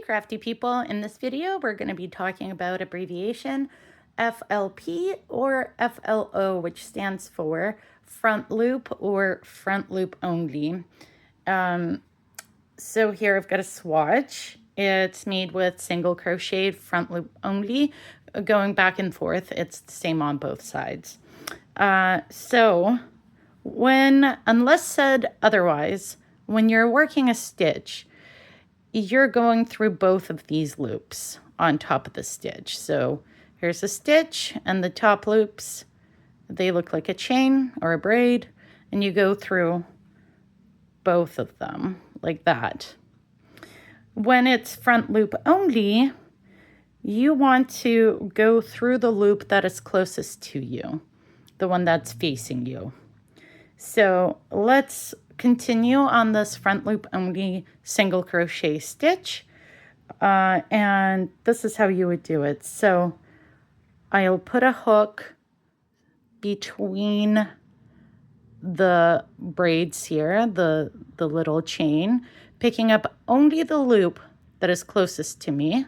crafty people. In this video, we're going to be talking about abbreviation FLP or FLO, which stands for front loop or front loop only. So here I've got a swatch. It's made with single crochet front loop only, going back and forth. It's the same on both sides. So unless said otherwise, when you're working a stitch, you're going through both of these loops on top of the stitch. So here's a stitch, and the top loops, they look like a chain or a braid, and you go through both of them like that. When it's front loop only, you want to go through the loop that is closest to you, the one that's facing you. So let's continue on this front loop only single crochet stitch. And this is how you would do it. So I'll put a hook between the braids here, the little chain, picking up only the loop that is closest to me,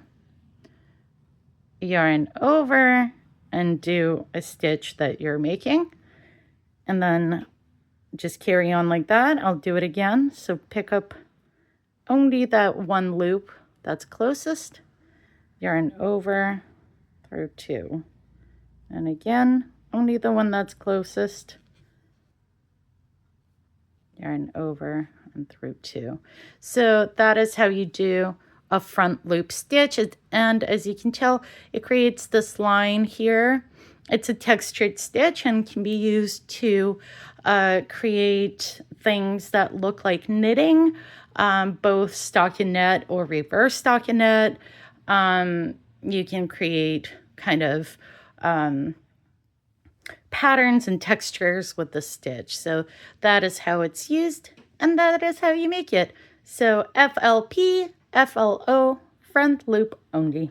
yarn over and do a stitch that you're making, and then just carry on like that. I'll do it again. So pick up only that one loop that's closest, yarn over through two, and again only the one that's closest, yarn over and through two. So that is how you do a front loop stitch. And as you can tell, it creates this line here. It's a textured stitch and can be used to create things that look like knitting, both stockinette or reverse stockinette. You can create kind of patterns and textures with the stitch. So that is how it's used, and that is how you make it. So FLP, FLO, front loop only.